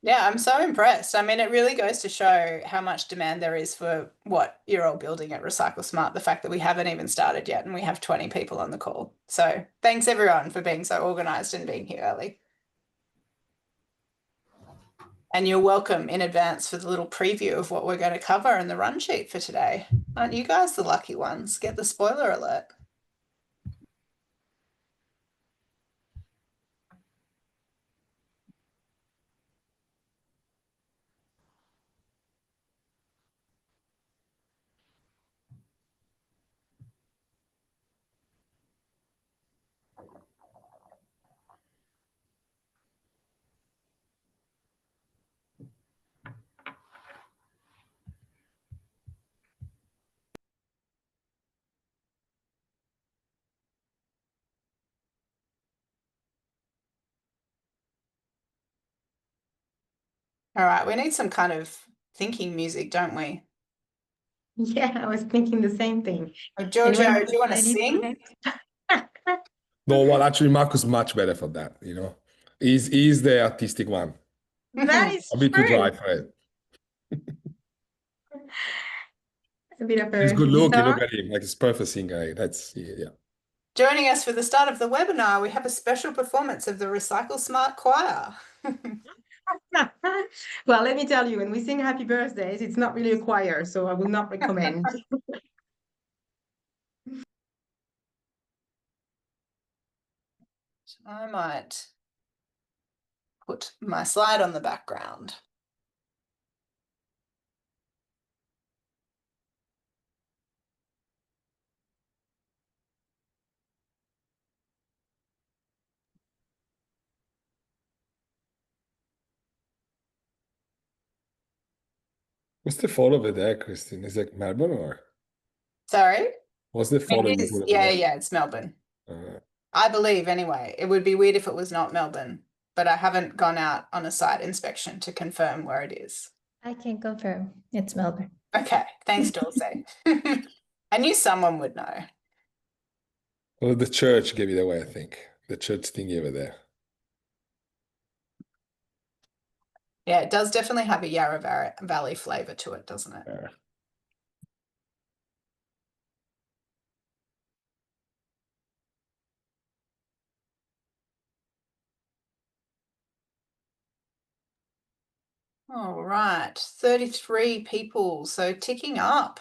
Yeah, I'm so impressed. I mean, it really goes to show how much demand there is for what you're all building at Recyclesmart. The fact that we haven't even started yet and we have 20 people on the call. So thanks everyone for being so organized and being here early. And you're welcome in advance for the little preview of what we're going to cover in the run sheet for today. Aren't you guys the lucky ones? Get the spoiler alert. All right, we need some kind of thinking music, don't we? Yeah, I was thinking the same thing. Giorgio, Anyone do you want to ready for sing? next? No, well, actually, Marco's much better for that, He's the artistic one. That is A bit too dry true. for it. A bit of He's a good looking. guitar. Look at him, like he's perfect singer. That's yeah. Joining us for the start of the webinar, we have a special performance of the Recyclesmart Choir. Well, let me tell you, when we sing happy birthdays, it's not really a choir, so I will not recommend. I might put my slide on the background. What's the fall over there, Christine? Is it Melbourne or Sorry? what's the fall It you is, put over yeah, there? yeah, it's Melbourne. Uh, I believe anyway. It would be weird if it was not Melbourne, but I haven't gone out on a site inspection to confirm where it is. I can confirm it's Melbourne. Okay, thanks, Dulce. I knew someone would know. well, the church gave it away, I think. The church thing over there. Yeah, it does definitely have a Valley flavor to it, doesn't it? Yeah. All right, 33 people, so ticking up.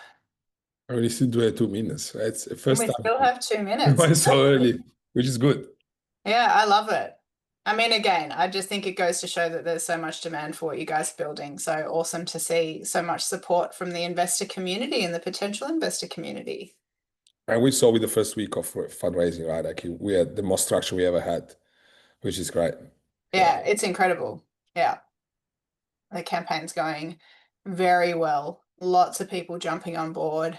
I only still do it 2 minutes. Right? It's the And first we time still have 2 minutes. went so early, which is good. Yeah, I love it. I mean, again, I just think it goes to show that there's so much demand for what you guys are building. So awesome to see so much support from the investor community and the potential investor community. And we saw with the first week of fundraising, right? Like we had the most traction we ever had, which is great. Yeah. Yeah, it's incredible. Yeah, the campaign's going very well. Lots of people jumping on board.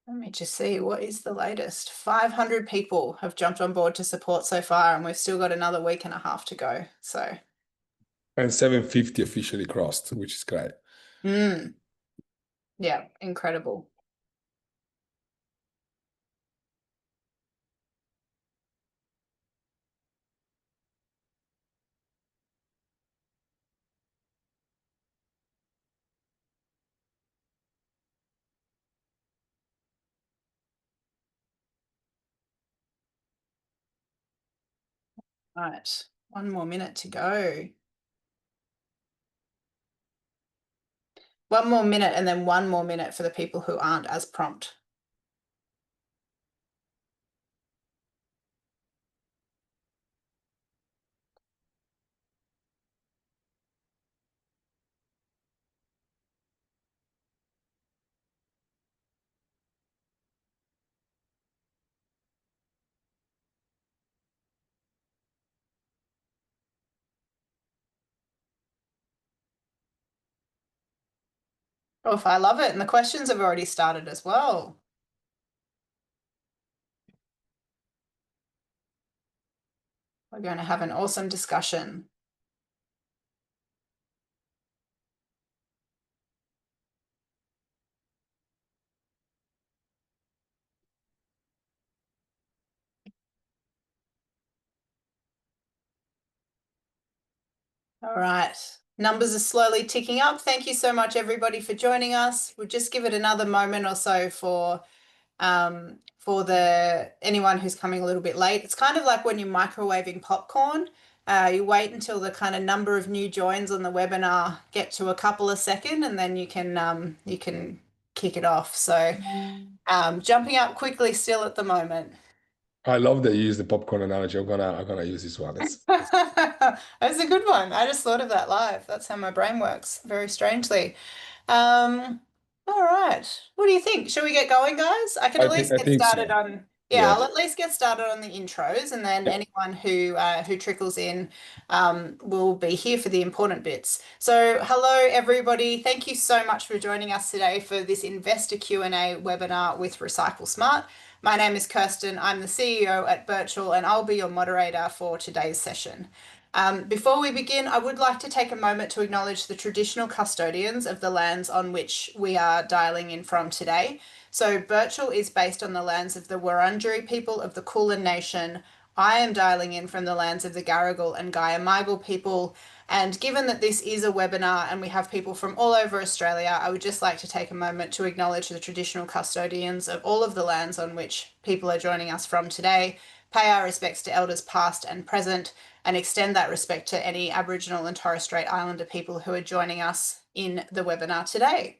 Let me just see, what is the latest? 500 people have jumped on board to support so far, and we've still got another week and a half to go. So, And 750 officially crossed, which is great. yeah, incredible. Right, 1 more minute to go. 1 more minute and then 1 more minute for the people who aren't as prompt. Oh, I love it. And the questions have already started as well. We're going to have an awesome discussion. All right. Numbers are slowly ticking up. Thank you so much, everybody, for joining us. We'll just give it another moment or so for anyone who's coming a little bit late. It's kind of like when you're microwaving popcorn. You wait until the kind of number of new joins on the webinar get to a couple of seconds, and then you can kick it off. So jumping up quickly still at the moment. I love that you use the popcorn analogy. I'm gonna use this one. That's a good one. I just thought of that live. That's how my brain works, very strangely. All right. What do you think? Shall we get going, guys? I can at least I get think started so. on, yeah, Yeah. I'll at least get started on the intros, and then Yeah. anyone who trickles in will be here for the important bits. So, hello everybody. Thank you so much for joining us today for this investor Q&A webinar with Recyclesmart. My name is Kirsten. I'm the CEO at Birchal, and I'll be your moderator for today's session. Before we begin, I would like to take a moment to acknowledge the traditional custodians of the lands on which we are dialing in from today. So Birchal is based on the lands of the Wurundjeri people of the Kulin Nation. I am dialing in from the lands of the Garigal and Guyamigal people. And given that this is a webinar and we have people from all over Australia, I would just like to take a moment to acknowledge the traditional custodians of all of the lands on which people are joining us from today, pay our respects to elders past and present, and extend that respect to any Aboriginal and Torres Strait Islander people who are joining us in the webinar today.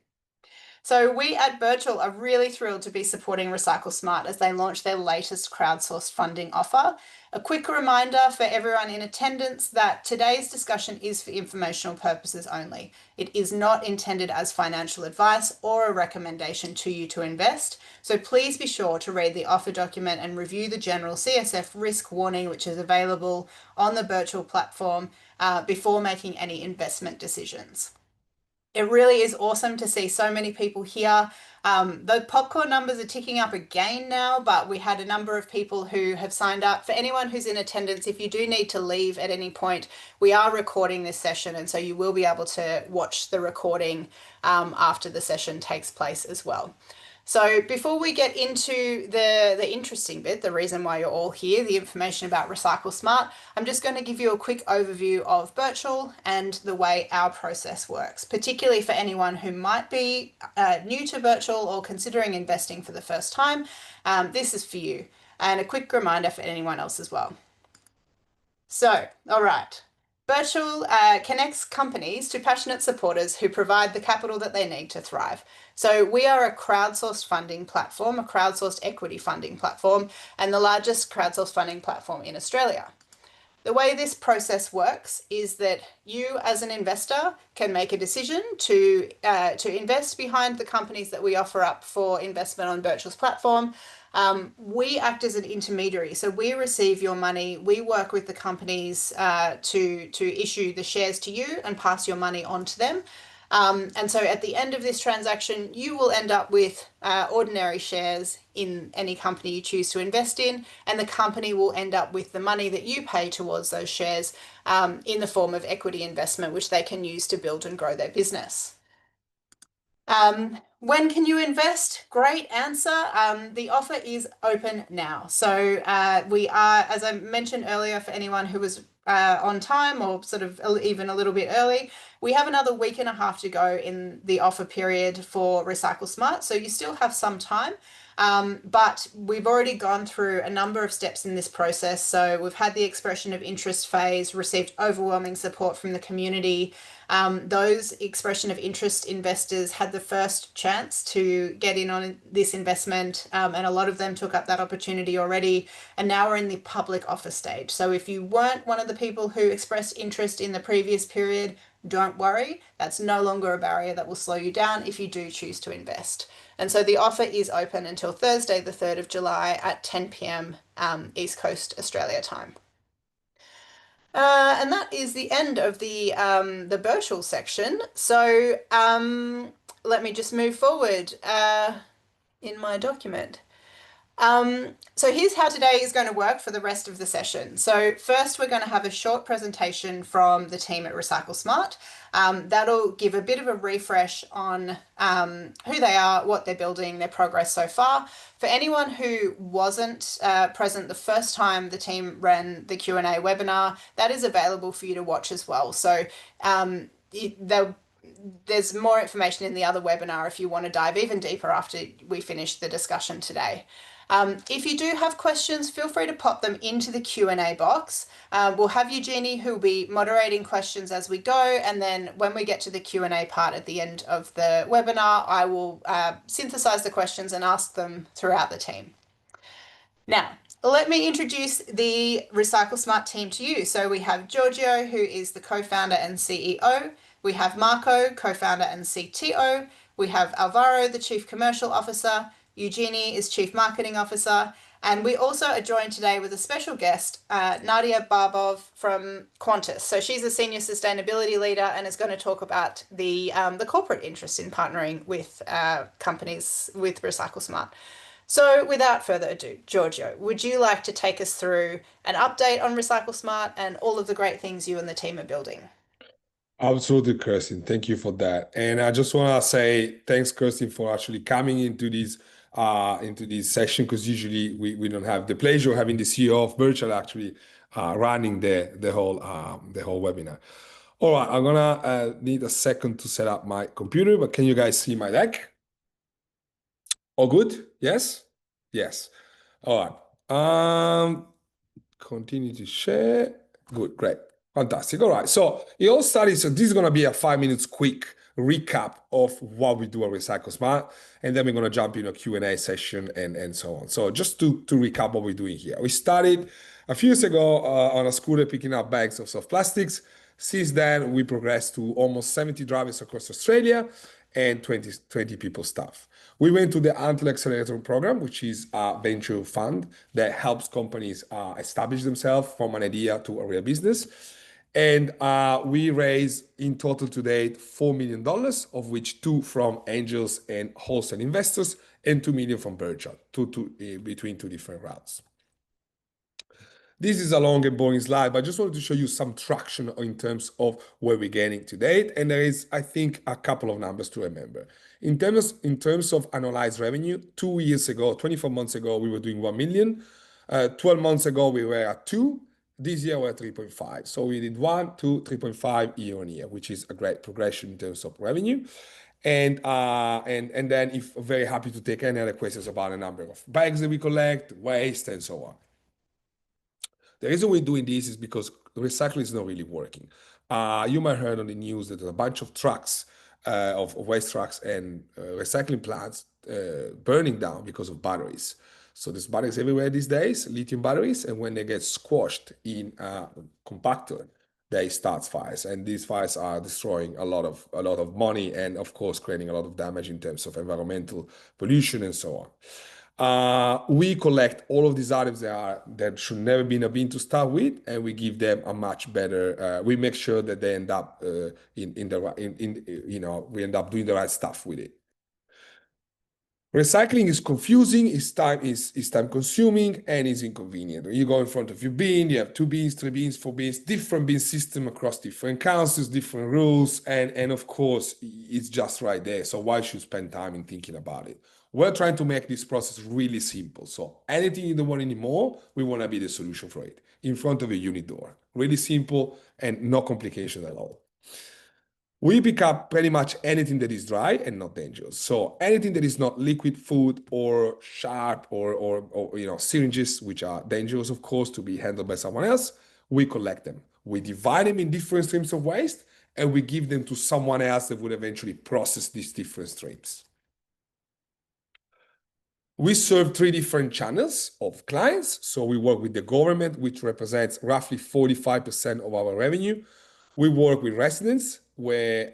So we at Birchal are really thrilled to be supporting Recyclesmart as they launch their latest crowdsourced funding offer. A quick reminder for everyone in attendance that today's discussion is for informational purposes only. It is not intended as financial advice or a recommendation to you to invest. So please be sure to read the offer document and review the general CSF risk warning, which is available on the Birchal platform before making any investment decisions. It really is awesome to see so many people here. The popcorn numbers are ticking up again now, but we had a number of people who have signed up. For anyone who's in attendance, if you do need to leave at any point, we are recording this session, and so you will be able to watch the recording after the session takes place as well. So before we get into the interesting bit, the reason why you're all here, the information about Recyclesmart, I'm just going to give you a quick overview of Birchal and the way our process works, particularly for anyone who might be new to Birchal or considering investing for the first time. This is for you, and a quick reminder for anyone else as well. So, all right. Birchal connects companies to passionate supporters who provide the capital that they need to thrive. So we are a crowdsourced funding platform, a crowdsourced equity funding platform, and the largest crowdsourced funding platform in Australia. The way this process works is that you as an investor can make a decision to invest behind the companies that we offer up for investment on Birchal's platform. We act as an intermediary, so we receive your money. We work with the companies to issue the shares to you and pass your money on to them. And so at the end of this transaction, you will end up with ordinary shares in any company you choose to invest in, and the company will end up with the money that you pay towards those shares in the form of equity investment, which they can use to build and grow their business. When can you invest? Great answer. The offer is open now. So we are, as I mentioned earlier, for anyone who was on time or sort of even a little bit early, we have another week and a half to go in the offer period for Recyclesmart. So you still have some time. But we've already gone through a number of steps in this process. So we've had the expression of interest phase, received overwhelming support from the community. Those expression of interest investors had the first chance to get in on this investment, and a lot of them took up that opportunity already. And now we're in the public offer stage. So if you weren't one of the people who expressed interest in the previous period, don't worry. That's no longer a barrier that will slow you down if you do choose to invest. And so the offer is open until Thursday, the 3rd of July at 10 p.m. East Coast Australia time. And that is the end of the Birchal section. So let me just move forward in my document. So here's how today is going to work for the rest of the session. So first, we're going to have a short presentation from the team at Recyclesmart. That'll give a bit of a refresh on who they are, what they're building, their progress so far. For anyone who wasn't present the first time the team ran the Q&A webinar, that is available for you to watch as well. So there's more information in the other webinar if you want to dive even deeper after we finish the discussion today. If you do have questions, feel free to pop them into the Q&A box. We'll have Eugenie who will be moderating questions as we go, and then when we get to the Q&A part at the end of the webinar, I will synthesize the questions and ask them throughout the team. Now, let me introduce the Recyclesmart team to you. So we have Giorgio, who is the co-founder and CEO. We have Marco, co-founder and CTO. We have Alvaro, the Chief Commercial Officer. Eugenie is Chief Marketing Officer. And we also are joined today with a special guest, Nadia Barbov from Qantas. So she's a Senior Sustainability Leader and is going to talk about the corporate interest in partnering with companies with Recyclesmart. So without further ado, Giorgio, would you like to take us through an update on Recyclesmart and all of the great things you and the team are building? Absolutely, Kirsten. Thank you for that. And I just want to say thanks, Kirsten, for actually coming into this session, because usually we don't have the pleasure of having the CEO of Birchal actually running the whole webinar. All right, I'm gonna need a second to set up my computer, but can you guys see my deck? All good? Yes? Yes. All right. Continue to share. Good, great. Fantastic. All right. So it all started. So this is going to be a 5 minutes quick recap of what we do at Recyclesmart. And then we're going to jump in a Q&A session and so on. So just to recap what we're doing here. We started a few years ago on a scooter picking up bags of soft plastics. Since then, we progressed to almost 70 drivers across Australia and 20 people staff. We went to the Antler Accelerator program, which is a venture fund that helps companies establish themselves from an idea to a real business. And we raised in total to date $4 million, of which 2 from angels and wholesale investors and 2 million from Birchal, between 2 different routes. This is a long and boring slide, but I just wanted to show you some traction in terms of where we're getting to date. And there is, I think, a couple of numbers to remember. In terms of annualized revenue, 2 years ago, 24 months ago, we were doing 1 million. 12 months ago, we were at 2. This year, we're at 3.5. So we did 1, 2, 3.5 year on year, which is a great progression in terms of revenue. And then if very happy to take any other questions about the number of bags that we collect, waste, and so on. The reason we're doing this is because recycling is not really working. You might have heard on the news that there's a bunch of trucks, of waste trucks and recycling plants burning down because of batteries. So there's batteries everywhere these days, lithium batteries, and when they get squashed in a compactor, they start fires. And these fires are destroying a lot of money and, of course, creating a lot of damage in terms of environmental pollution and so on. We collect all of these items that should never been a bin to start with, and we give them a much better. We make sure that they end up we end up doing the right stuff with it. Recycling is confusing, is time consuming, and is inconvenient. When you go in front of your bin, you have 2 bins, 3 bins, 4 bins, different bin system across different councils, different rules, and of course, it's just right there. So why should you spend time in thinking about it? We're trying to make this process really simple. So anything you don't want anymore, we want to be the solution for it in front of a unit door. Really simple and no complications at all. We pick up pretty much anything that is dry and not dangerous. So anything that is not liquid food or sharp or syringes, which are dangerous, of course, to be handled by someone else, we collect them. We divide them in different streams of waste, and we give them to someone else that would eventually process these different streams. We serve 3 different channels of clients. So we work with the government, which represents roughly 45% of our revenue. We work with residents, where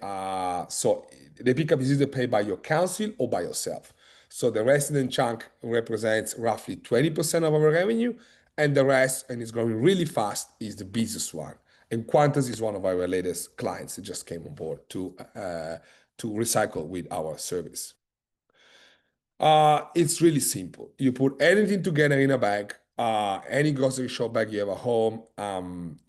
so the pickup is either paid by your council or by yourself. So the resident chunk represents roughly 20% of our revenue, and the rest, and it's growing really fast, is the business one. And Qantas is one of our latest clients that just came on board to recycle with our service. It's really simple. You put anything together in a bag, any grocery shop bag you have at home.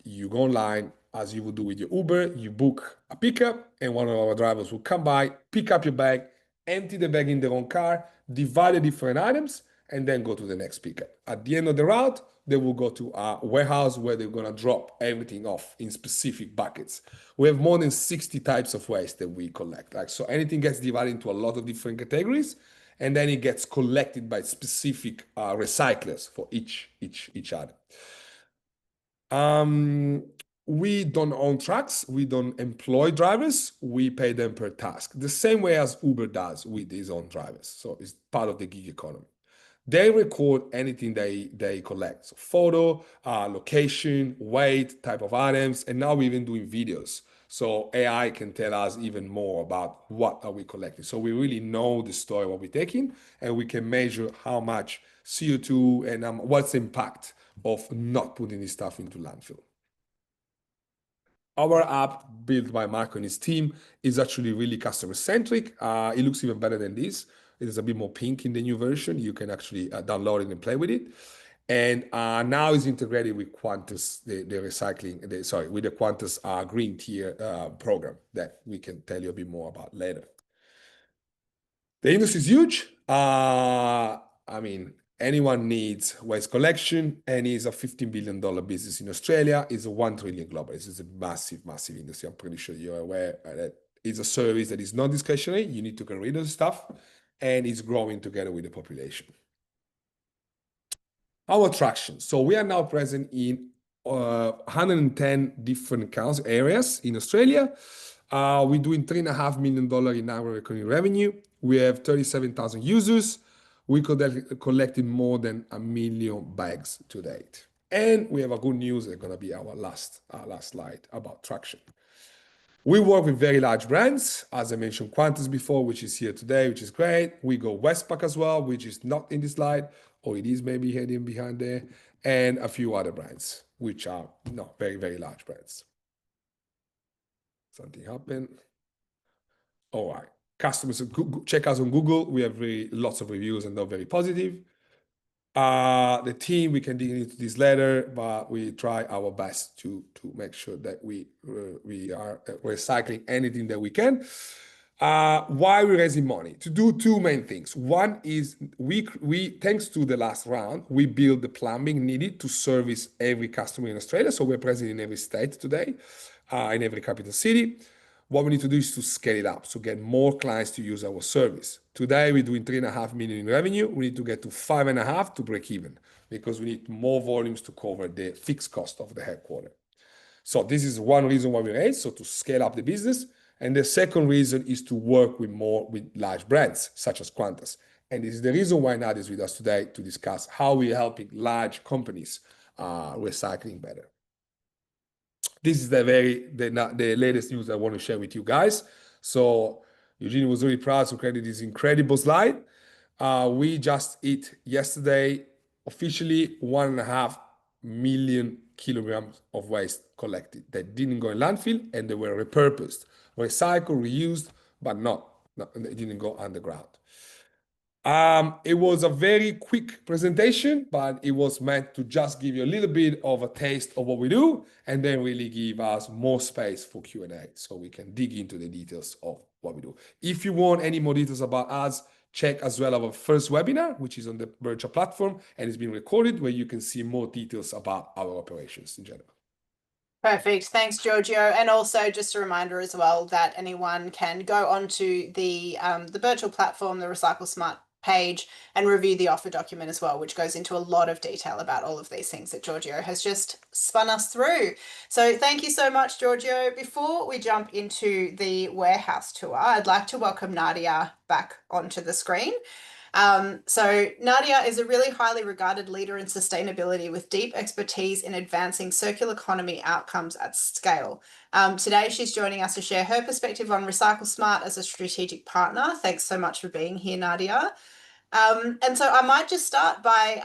You go online as you would do with your Uber. You book a pickup, and one of our drivers will come by, pick up your bag, empty the bag in their own car, divide the different items, and then go to the next pickup. At the end of the route, they will go to a warehouse where they're going to drop everything off in specific buckets. We have more than 60 types of waste that we collect. Like, so anything gets divided into a lot of different categories, and then it gets collected by specific recyclers for each item. We don't own trucks. We don't employ drivers. We pay them per task, the same way as Uber does with his own drivers. So it's part of the gig economy. They record anything they collect. So photo, location, weight, type of items, and now we're even doing videos. So AI can tell us even more about what are we collecting. So we really know the story, what we're taking, and we can measure how much CO2 and what's the impact of not putting this stuff into landfill. Our app, built by Marco and his team, is actually really customer-centric. It looks even better than this. It is a bit more pink in the new version. You can actually download it and play with it. And now it's integrated with Qantas, with the Qantas Green Tier program that we can tell you a bit more about later. The industry is huge. I mean, anyone needs waste collection, and it's a $15 billion business in Australia. It's a $1 trillion global. This is a massive, massive industry. I'm pretty sure you're aware that it's a service that is non-discretionary. You need to get rid of the stuff, and it's growing together with the population. Our traction. So we are now present in 110 different areas in Australia. We're doing $3.5 million in annual recurring revenue. We have 37,000 users. We collected more than 1 million bags to date. And we have a good news. It's going to be our last slide about traction. We work with very large brands, as I mentioned, Qantas before, which is here today, which is great. We go Westpac as well, which is not in this slide, or it is maybe hidden behind there, and a few other brands, which are not very, very large brands. Something happened. All right. Customers, check us on Google. We have lots of reviews and they're very positive. The team, we can dig into this later, but we try our best to make sure that we are recycling anything that we can. Why we're raising money? To do two main things. One is we thanks to the last round, we built the plumbing needed to service every customer in Australia. So we're present in every state today, in every capital city. What we need to do is to scale it up, so get more clients to use our service. Today, we're doing $3.5 million in revenue. We need to get to 5.5 to break even because we need more volumes to cover the fixed cost of the headquarters. So this is one reason why we raised, so to scale up the business. And the second reason is to work with large brands, such as Qantas. And this is the reason why Nadia is with us today to discuss how we're helping large companies recycling better. This is the latest news I want to share with you guys. So Eugene was really proud to create this incredible slide. We just hit yesterday officially 1.5 million kilograms of waste collected that didn't go in landfill, and they were repurposed, recycled, reused, but they didn't go underground. It was a very quick presentation, but it was meant to just give you a little bit of a taste of what we do and then really give us more space for Q&A so we can dig into the details of what we do. If you want any more details about us, check as well our first webinar, which is on the Birchal platform and it's been recorded, where you can see more details about our operations in general. Perfect. Thanks, Giorgio. And also just a reminder as well that anyone can go onto the Birchal platform, the Recyclesmart page, and review the offer document as well, which goes into a lot of detail about all of these things that Giorgio has just spun us through. So thank you so much, Giorgio. Before we jump into the warehouse tour, I'd like to welcome Nadia back onto the screen. So Nadia is a really highly regarded leader in sustainability with deep expertise in advancing circular economy outcomes at scale. Today, she's joining us to share her perspective on Recyclesmart as a strategic partner. Thanks so much for being here, Nadia. And so I might just start by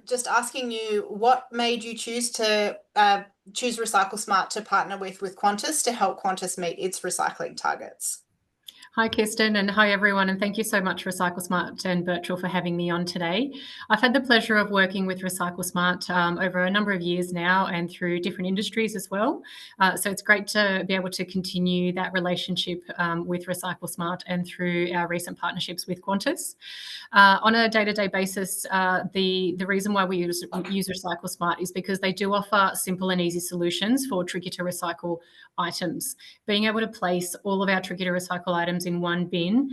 just asking you what made you choose Recyclesmart to partner with Qantas to help Qantas meet its recycling targets? Hi, Kirsten, and hi, everyone. And thank you so much, Recyclesmart and Birchal, for having me on today. I've had the pleasure of working with Recyclesmart over a number of years now and through different industries as well. So it's great to be able to continue that relationship with Recyclesmart and through our recent partnerships with Qantas. On a day-to-day basis, the reason why we use Recyclesmart is because they do offer simple and easy solutions for tricky to recycle items. Being able to place all of our tricky to recycle items in one bin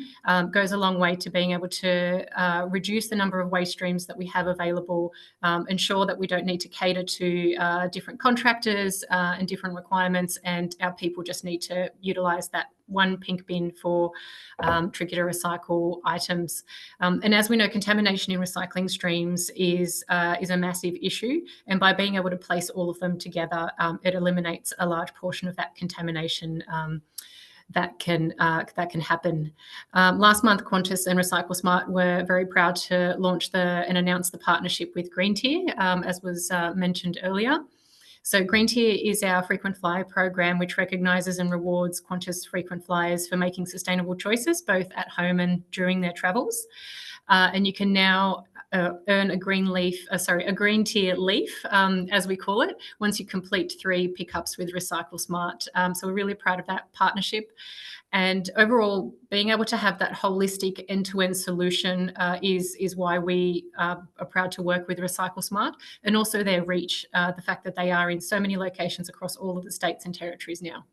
goes a long way to being able to reduce the number of waste streams that we have available, ensure that we don't need to cater to different contractors and different requirements, and our people just need to utilise that one pink bin for tricky to recycle items. And as we know, contamination in recycling streams is a massive issue. And by being able to place all of them together, it eliminates a large portion of that contamination that can happen. Last month, Qantas and Recyclesmart were very proud to launch and announce the partnership with Green Tier, as was mentioned earlier. So Green Tier is our frequent flyer program, which recognises and rewards Qantas frequent flyers for making sustainable choices, both at home and during their travels. And you can now earn a green tier leaf, as we call it, once you complete 3 pickups with Recyclesmart. So we're really proud of that partnership. And overall, being able to have that holistic end-to-end solution is why we are proud to work with Recyclesmart, and also their reach, the fact that they are in so many locations across all of the states and territories now.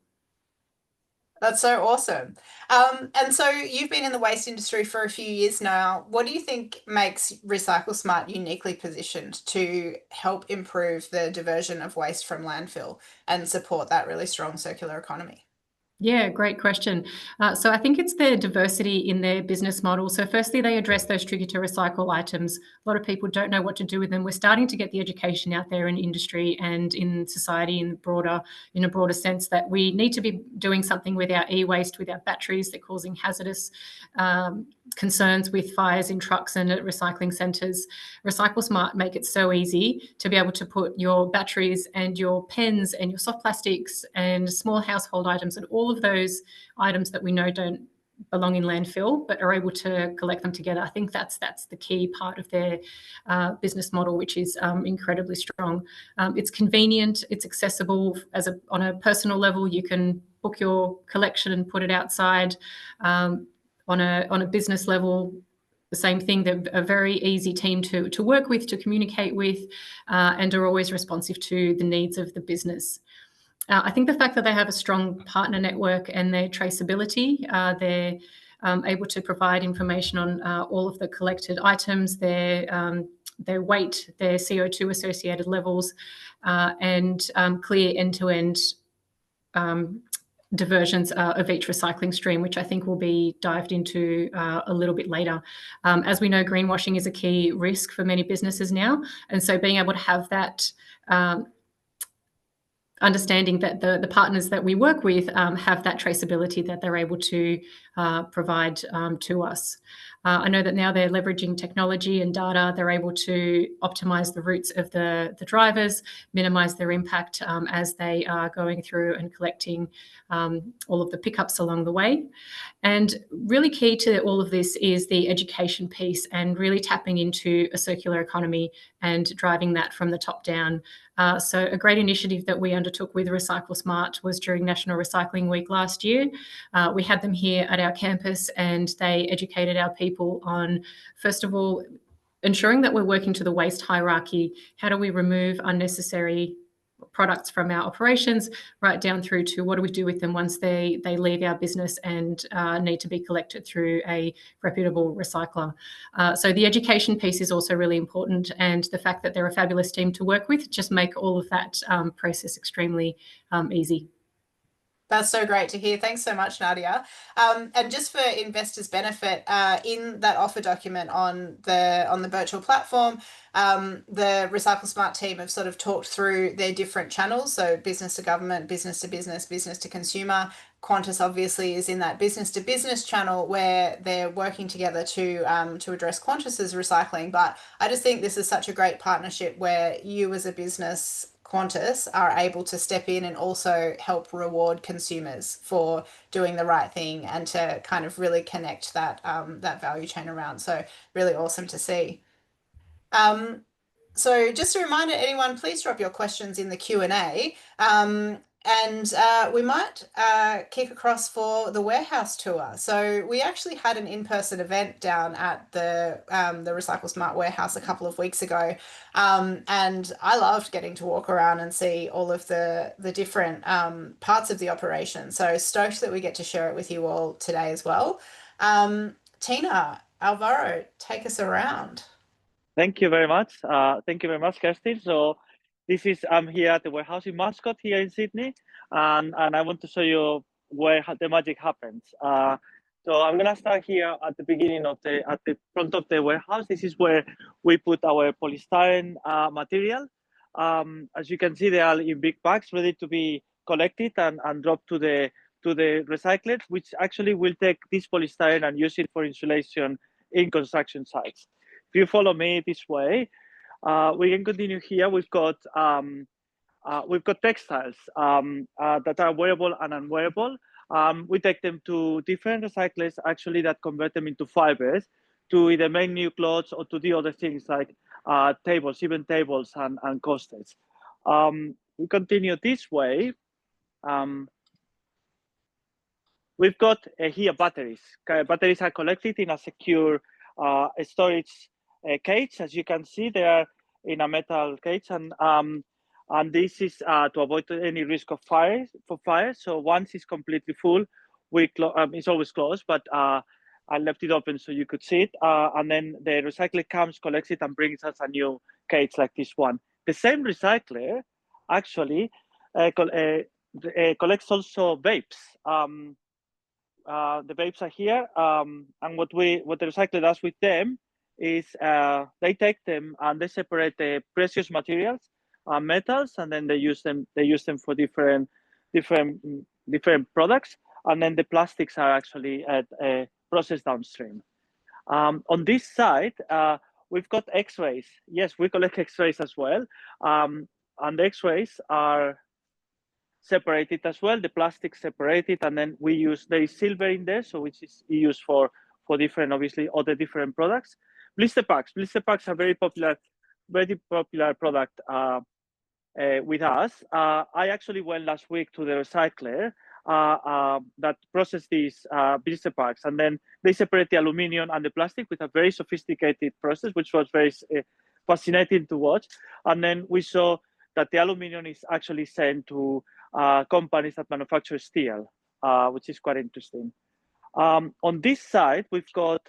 That's so awesome. And so you've been in the waste industry for a few years now. What do you think makes Recyclesmart uniquely positioned to help improve the diversion of waste from landfill and support that really strong circular economy? Yeah, great question. So I think it's their diversity in their business model. So firstly, they address those tricky to recycle items. A lot of people don't know what to do with them. We're starting to get the education out there in industry and in society in a broader sense that we need to be doing something with our e-waste, with our batteries. They're causing hazardous concerns with fires in trucks and at recycling centres. Recyclesmart make it so easy to be able to put your batteries and your pens and your soft plastics and small household items and all of those items that we know don't belong in landfill but are able to collect them together. I think that's the key part of their business model, which is incredibly strong. It's convenient, it's accessible on a personal level. You can book your collection and put it outside. On a business level, the same thing. They're a very easy team to work with, to communicate with, and are always responsive to the needs of the business. I think the fact that they have a strong partner network and their traceability, they're able to provide information on all of the collected items, their weight, their CO2 associated levels, and clear end-to-end diversions of each recycling stream, which I think will be dived into a little bit later. As we know, greenwashing is a key risk for many businesses now. And so being able to have that understanding that the partners that we work with have that traceability that they're able to provide to us. I know that now they're leveraging technology and data. They're able to optimize the routes of the drivers, minimize their impact as they are going through and collecting all of the pickups along the way. And really key to all of this is the education piece and really tapping into a circular economy and driving that from the top down. So a great initiative that we undertook with Recyclesmart was during National Recycling Week last year. We had them here at our campus and they educated our people on, first of all, ensuring that we're working to the waste hierarchy. How do we remove unnecessary products from our operations, right down through to what do we do with them once they leave our business and need to be collected through a reputable recycler. So the education piece is also really important, and the fact that they're a fabulous team to work with just make all of that process extremely easy. That's so great to hear. Thanks so much, Nadia. And just for investors' benefit, in that offer document on the Birchal platform, the Recyclesmart team have sort of talked through their different channels. So business to government, business to business, business to consumer. Qantas obviously is in that business to business channel where they're working together to address Qantas's recycling. But I just think this is such a great partnership where you as a business, Qantas are able to step in and also help reward consumers for doing the right thing and to kind of really connect that that value chain around. So really awesome to see. So just a reminder, anyone, please drop your questions in the Q&A. And we might kick across for the warehouse tour. So we actually had an in-person event down at the Recyclesmart warehouse a couple of weeks ago. And I loved getting to walk around and see all of the different parts of the operation. So stoked that we get to share it with you all today as well. Tina, Alvaro, take us around. Thank you very much. Thank you very much, Kerstin. So this is, I'm here at the warehouse in Mascot here in Sydney, and I want to show you where the magic happens. So I'm gonna start here at the beginning of at the front of the warehouse. This is where we put our polystyrene material. As you can see, they are in big bags ready to be collected and dropped to the recyclers, which actually will take this polystyrene and use it for insulation in construction sites. If you follow me this way, we can continue here. We've got textiles that are wearable and unwearable. We take them to different recyclers actually that convert them into fibers to either make new clothes or to do other things like tables, even tables and coasters. We continue this way. We've got here batteries. Batteries are collected in a secure storage cage. As you can see, they are in a metal cage, and this is to avoid any risk of fire. So once it's completely full, it's always closed, but I left it open so you could see it. And then the recycler comes, collects it, and brings us a new cage like this one. The same recycler actually collects also vapes. The vapes are here, and what the recycler does with them is they take them and they separate the precious materials, metals, and then they use them for different products, and then the plastics are actually processed downstream. On this side, we've got X-rays. Yes, we collect X-rays as well, and the X-rays are separated as well, the plastic separated, and then there is silver in there, so which is used for different, obviously, other different products. Blister packs are very popular product with us. I actually went last week to the recycler that processed these blister packs, and then they separate the aluminium and the plastic with a very sophisticated process, which was very fascinating to watch. And then we saw that the aluminium is actually sent to companies that manufacture steel, which is quite interesting. On this side, we've got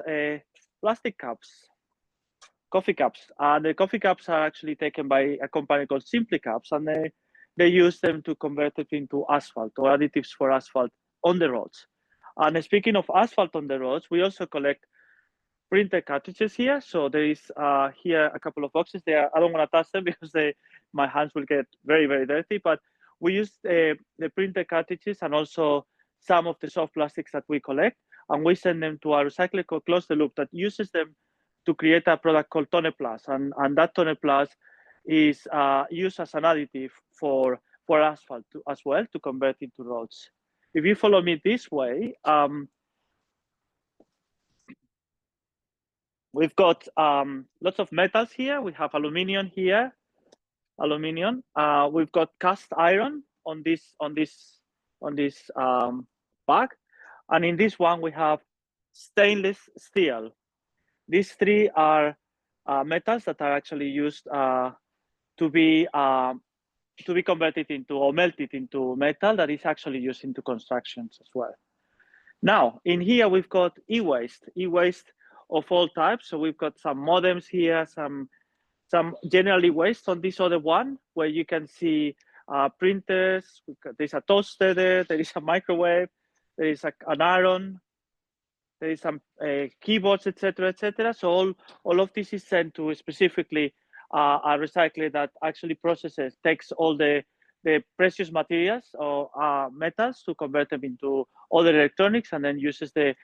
plastic cups, coffee cups. The coffee cups are actually taken by a company called Simply Cups, and they use them to convert it into asphalt or additives for asphalt on the roads. And speaking of asphalt on the roads, we also collect printer cartridges here. So there is here a couple of boxes there. I don't want to touch them because my hands will get very, very dirty, but we use the printer cartridges and also some of the soft plastics that we collect, and we send them to our recycler called Close the Loop that uses them to create a product called Tone Plus, and that Tone Plus is used as an additive for asphalt as well to convert into roads. If you follow me this way, we've got lots of metals here. We have aluminium here, we've got cast iron on this bag, and in this one we have stainless steel. These three are metals that are actually used to be converted into or melted into metal that is actually used into constructions as well. Now, in here we've got e-waste of all types. So we've got some modems here, some generally waste on this other one, where you can see printers. There's a toaster there is a microwave, there is an iron, there is some keyboards, etc. So all of this is sent to specifically a recycler that actually takes all the precious materials or metals to convert them into other electronics, and then uses the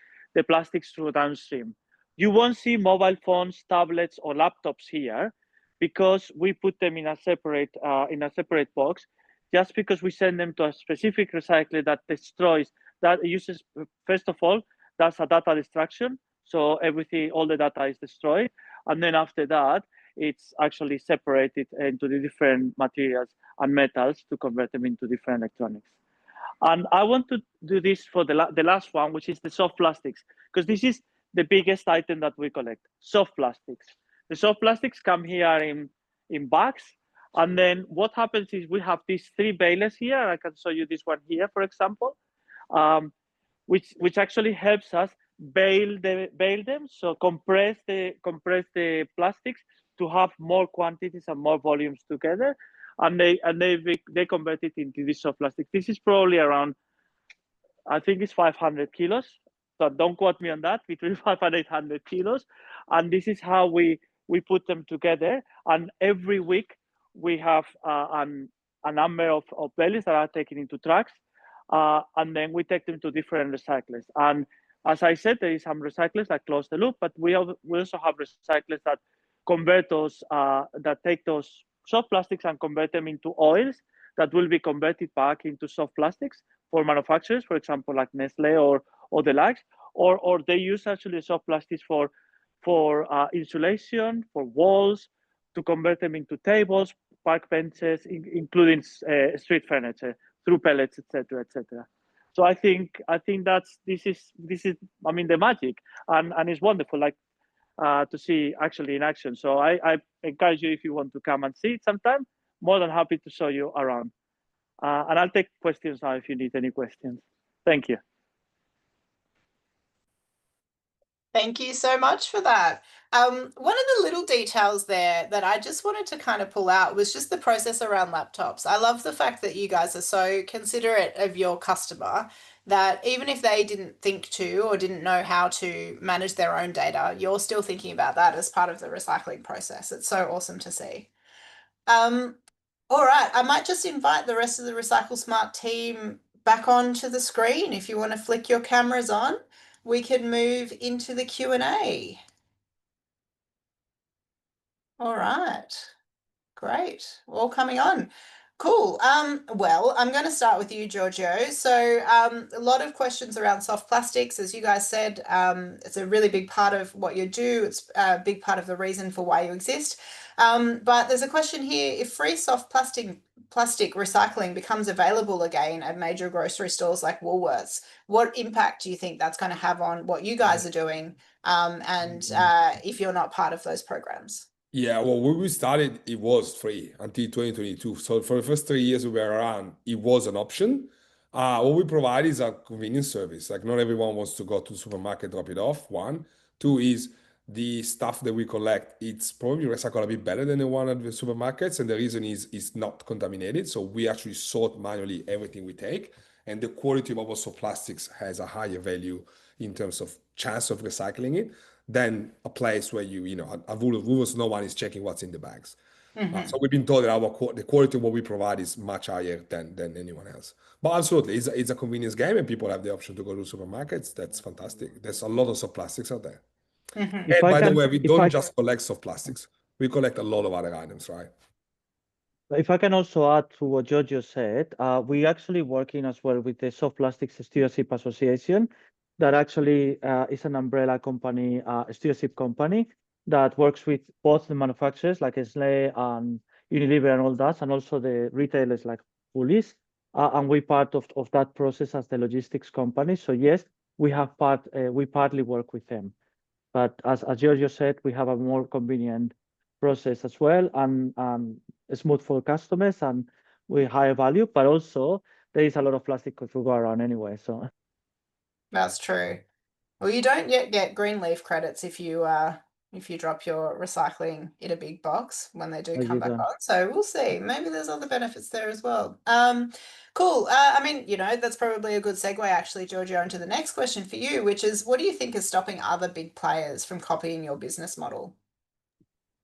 plastics through downstream. You won't see mobile phones, tablets, or laptops here because we put them in a separate box, just because we send them to a specific recycler that destroys, that uses, first of all, that's a data destruction. So everything, all the data is destroyed. And then after that, it's actually separated into the different materials and metals to convert them into different electronics. And I want to do this for the last one, which is the soft plastics, because this is the biggest item that we collect, soft plastics. The soft plastics come here in bags. And then what happens is we have these 3 balers here. I can show you this one here, for example, which actually helps us bale them, so compress the plastics to have more quantities and more volumes together, and they convert it into this soft plastic. This is probably around, I think it's 500 kilos. So don't quote me on that, between 500 and 800 kilos. And this is how we put them together. And every week we have a number of balers that are taken into trucks. And then we take them to different recyclers. And as I said, there is some recyclers that close the loop, but we also have recyclers that convert those, that take those soft plastics and convert them into oils that will be converted back into soft plastics for manufacturers, for example, like Nestle or the likes, or they use actually soft plastics for insulation, for walls, to convert them into tables, park benches, including street furniture, through pellets, etc., etc. So I think this is I mean the magic, and it's wonderful, like to see actually in action. So I encourage you, if you want to come and see it sometime, more than happy to show you around. And I'll take questions now if you need any questions. Thank you. Thank you so much for that. One of the little details there that I just wanted to kind of pull out was just the process around laptops. I love the fact that you guys are so considerate of your customer, that even if they didn't think to or didn't know how to manage their own data, you're still thinking about that as part of the recycling process. It's so awesome to see. All right, I might just invite the rest of the Recyclesmart team back onto the screen. If you want to flick your cameras on, we can move into the Q&A. All right, great, all coming on. Cool. Well, I'm going to start with you, Giorgio. So a lot of questions around soft plastics. As you guys said, it's a really big part of what you do. It's a big part of the reason for why you exist. But there's a question here: if free soft plastic recycling becomes available again at major grocery stores like Woolworths, what impact do you think that's going to have on what you guys are doing, and if you're not part of those programs? Yeah, well, when we started, it was free until 2022. So for the first 3 years we were around, it was an option. What we provide is a convenience service. Like, not everyone wants to go to the supermarket, drop it off. One. Two is the stuff that we collect, it's probably recycled a bit better than the one at the supermarkets. And the reason is it's not contaminated. So we actually sort manually everything we take. And the quality of our soft plastics has a higher value in terms of chance of recycling it than a place where you know, at Woolworths, no one is checking what's in the bags. So we've been told that the quality of what we provide is much higher than anyone else. But absolutely, it's a convenience game, and people have the option to go to supermarkets. That's fantastic. There's a lot of soft plastics out there. And by the way, we don't just collect soft plastics. We collect a lot of other items, right? If I can also add to what Giorgio said, we actually working as well with the Soft Plastics Stewardship Association, that actually is an umbrella company, a stewardship company that works with both the manufacturers like Nestlé and Unilever and all that, and also the retailers like Kulin. And we part of that process as the logistics company. So yes, we partly work with them. But as Giorgio said, we have a more convenient process as well, and smooth for customers, and we higher value, but also there is a lot of plastic to go around anyway. So That's true. Well, you don't yet get green leaf credits if you drop your recycling in a big box when they do come back on. So we'll see. Maybe there's other benefits there as well. Cool. I mean, you know, that's probably a good segue actually, Giorgio, into the next question for you, which is, what do you think is stopping other big players from copying your business model?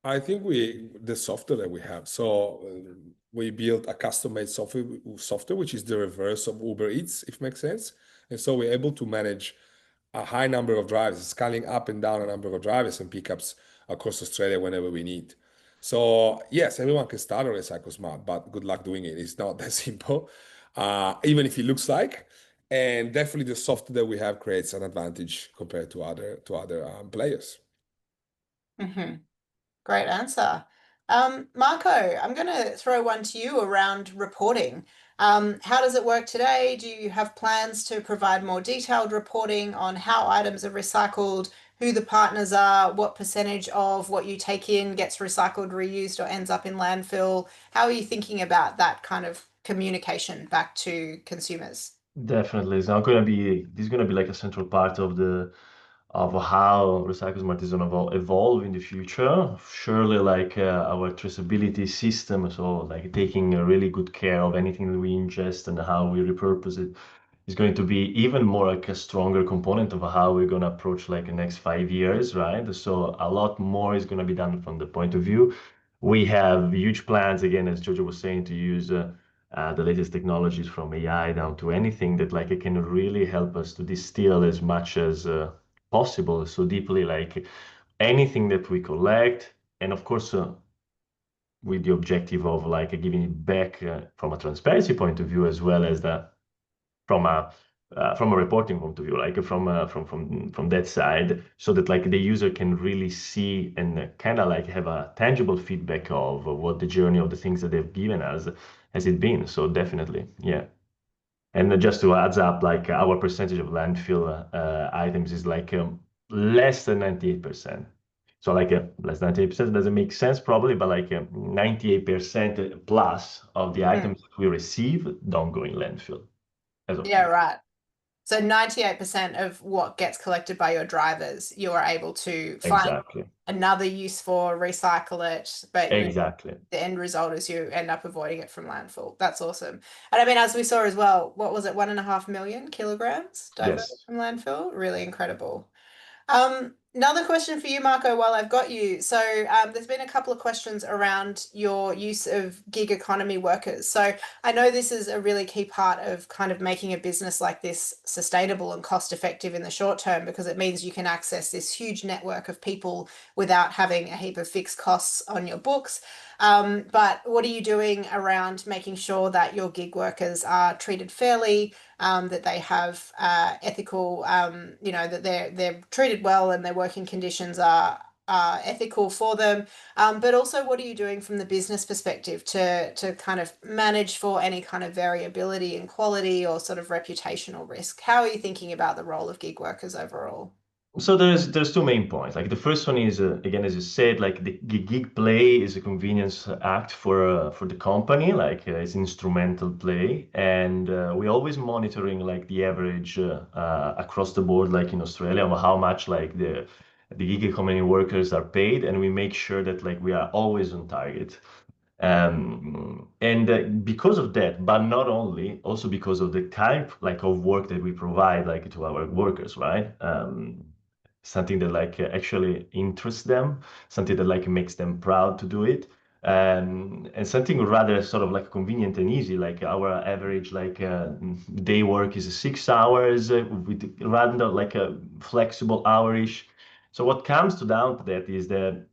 I think the software that we have. So we built a custom-made software, which is the reverse of Uber Eats, if it makes sense. And so we're able to manage a high number of drivers, scaling up and down a number of drivers and pickups across Australia whenever we need. So yes, everyone can start a Recyclesmart, but good luck doing it. It's not that simple, even if it looks like. And definitely the software that we have creates an advantage compared to other players. Hmm. Great answer. Marco, I'm going to throw one to you around reporting. How does it work today? Do you have plans to provide more detailed reporting on how items are recycled, who the partners are, what percentage of what you take in gets recycled, reused, or ends up in landfill? How are you thinking about that kind of communication back to consumers? Definitely, it's not going to be. This is going to be like a central part of the of how Recyclesmart is going to evolve in the future. Surely, like our traceability system, so like taking a really good care of anything that we ingest and how we repurpose it is going to be even more like a stronger component of how we're going to approach like the next 5 years, right? So a lot more is going to be done from the point of view. We have huge plans, again, as Jojo was saying, to use the latest technologies from AI down to anything that like it can really help us to distill as much as possible, so deeply, like anything that we collect, and of course with the objective of like giving it back from a transparency point of view, as well as the from a reporting point of view, like from that side, so that like the user can really see and kind of like have a tangible feedback of what the journey of the things that they've given us has it been. So definitely, yeah. And just to add up, like our percentage of landfill items is like less than 98%. So like less than 98% doesn't make sense probably, but like 98% plus of the items that we receive don't go in landfill as of Yeah, today. right. So 98% of what gets collected by your drivers, you are able to find Exactly. another use for, recycle it, but Exactly. the end result is you end up avoiding it from landfill. That's awesome. And I mean, as we saw as well, what was it, 1.5 million kilograms diverted Yes. from landfill? Really incredible. Another question for you, Marco, while I've got you. So, there's been a couple of questions around your use of gig economy workers. So, I know this is a really key part of kind of making a business like this sustainable and cost effective in the short term, because it means you can access this huge network of people without having a heap of fixed costs on your books. But what are you doing around making sure that your gig workers are treated fairly, that they have ethical, that they're treated well and their working conditions are ethical for them. But also, what are you doing from the business perspective to kind of manage for any kind of variability in quality or sort of reputational risk? How are you thinking about the role of gig workers overall? So there's two main points. Like the first one is again, as you said, like the gig play is a convenience act for the company, like it's instrumental play, and we always monitoring like the average across the board, like in Australia, of how much like the gig economy workers are paid, and we make sure that like we are always on target. And because of that, but not only, also because of the type like of work that we provide like to our workers, right? Something that like actually interests them, something that like makes them proud to do it, and something rather sort of like convenient and easy. Like our average like day work is 6 hours with rather like a flexible hourish. So what comes to down to that is that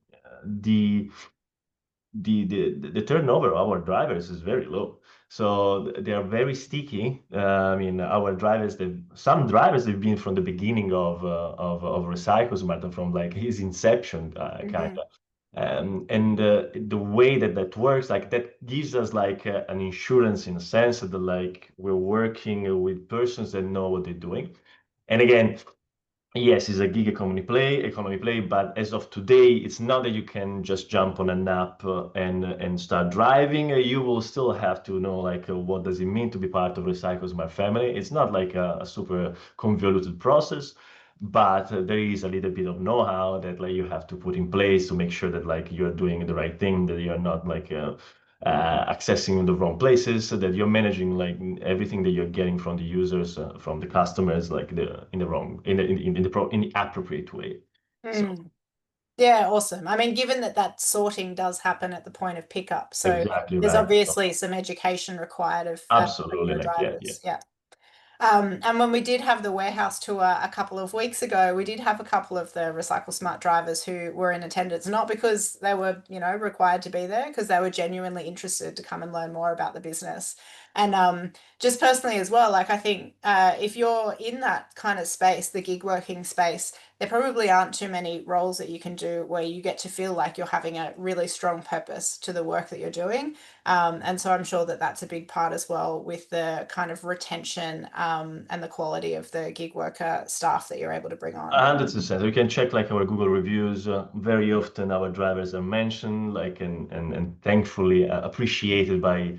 the the turnover of our drivers is very low. So they are very sticky. I mean, our drivers, some drivers, they've been from the beginning of Recyclesmart, from like his inception, kind of. And the way that that works, like that gives us like an insurance in a sense that like we're working with persons that know what they're doing. And again, yes, it's a gig economy play, but as of today, it's not that you can just jump on an app and start driving. You will still have to know like what does it mean to be part of Recyclesmart family. It's not like a super convoluted process, but there is a little bit of know-how that like you have to put in place to make sure that like you're doing the right thing, that you're not like accessing the wrong places, so that you're managing like everything that you're getting from the users, from the customers, like in the wrong in the appropriate way. So Yeah, awesome. I mean, given that that sorting does happen at the point of pickup, so exactly there's right. So obviously some education required of absolutely, your like yeah. drivers. Yeah. And when we did have the warehouse tour a couple of weeks ago, we did have a couple of the Recyclesmart drivers who were in attendance, not because they were, required to be there, because they were genuinely interested to come and learn more about the business. And just personally as well, like I think if you're in that kind of space, the gig working space, there probably aren't too many roles that you can do where you get to feel like you're having a really strong purpose to the work that you're doing. And so I'm sure that that's a big part as well with the kind of retention and the quality of the gig worker staff that you're able to bring on. 100%. You can check like our Google reviews. Very often our drivers are mentioned, like and thankfully appreciated by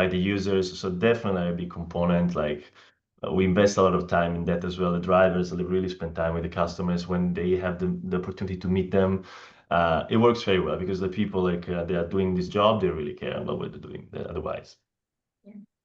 the users. So definitely a big component. Like we invest a lot of time in that as well. The drivers they really spend time with the customers when they have the opportunity to meet them. It works very well because the people like they are doing this job, they really care about what they're doing otherwise.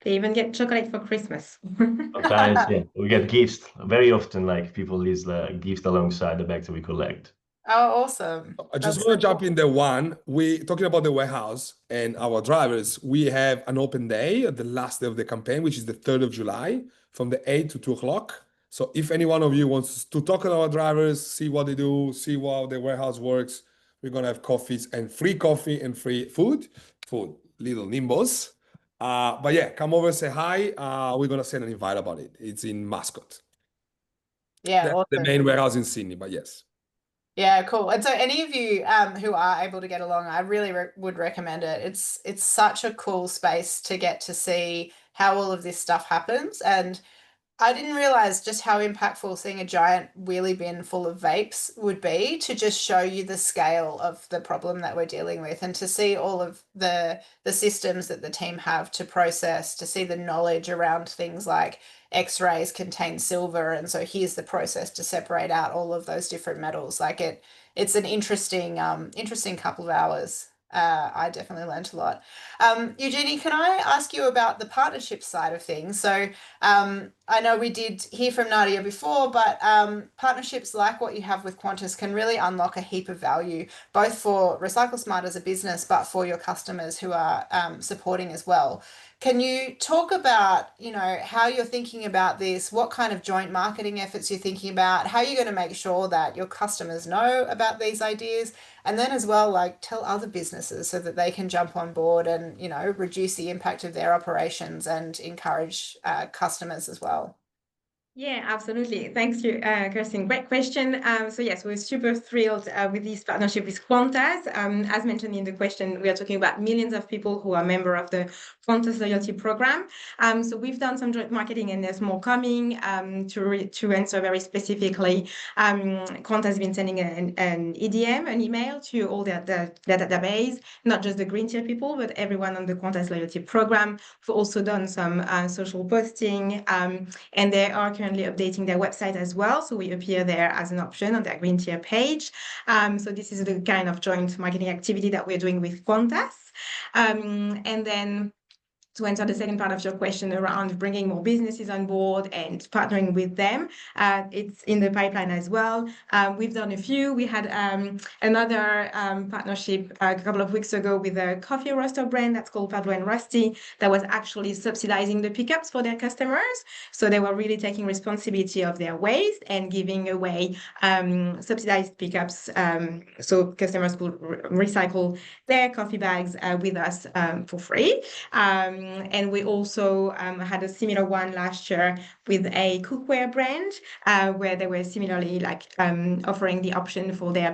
They even get chocolate for Christmas. Sometimes, yeah, we get gifts. Very often, like people leave gifts alongside the bags that we collect. Oh, awesome. I just That's want to so jump cool. in there. One, we talking about the warehouse and our drivers. We have an open day at the last day of the campaign, which is the 3rd of July from the 8 to 2 o'clock. So if any one of you wants to talk to our drivers, see what they do, see how the warehouse works, we're gonna have coffee and free food, little nimbos. But yeah, come over, say hi. We're gonna send an invite about it. It's in Mascot. Yeah, That's the awesome. main warehouse in Sydney, but yes. Yeah, cool. And so any of you who are able to get along, I really would recommend it. It's such a cool space to get to see how all of this stuff happens. And I didn't realize just how impactful seeing a giant wheelie bin full of vapes would be to just show you the scale of the problem that we're dealing with and to see all of the systems that the team have to process, to see the knowledge around things like X-rays contain silver, and so here's the process to separate out all of those different metals. Like it's an interesting couple of hours. I definitely learned a lot. Eugenie, can I ask you about the partnership side of things? So I know we did hear from Nadia before, but partnerships like what you have with Qantas can really unlock a heap of value, both for Recyclesmart as a business, but for your customers who are supporting as well. Can you talk about, how you're thinking about this, what kind of joint marketing efforts you're thinking about, how you're going to make sure that your customers know about these ideas, and then as well, like tell other businesses so that they can jump on board and, reduce the impact of their operations and encourage customers as well. Yeah, absolutely. Thanks you, Kirsten. Great question. So yes, we're super thrilled with this partnership with Qantas. As mentioned in the question, we are talking about millions of people who are member of the Qantas loyalty program. So we've done some joint marketing, and there's more coming. To answer very specifically, Qantas has been sending an EDM, an email to all the database, not just the green tier people, but everyone on the Qantas loyalty program. We've also done some social posting, and they are currently updating their website as well, so we appear there as an option on their green tier page. So this is the kind of joint marketing activity that we're doing with Qantas. And then to answer the second part of your question around bringing more businesses on board and partnering with them, it's in the pipeline as well. We've done a few. We had another partnership a couple of weeks ago with a coffee roaster brand that's called Pablo and Rusty that was actually subsidizing the pickups for their customers. So they were really taking responsibility of their waste and giving away subsidized pickups, so customers could recycle their coffee bags with us for free. And we also had a similar one last year with a cookware brand where they were similarly offering the option for their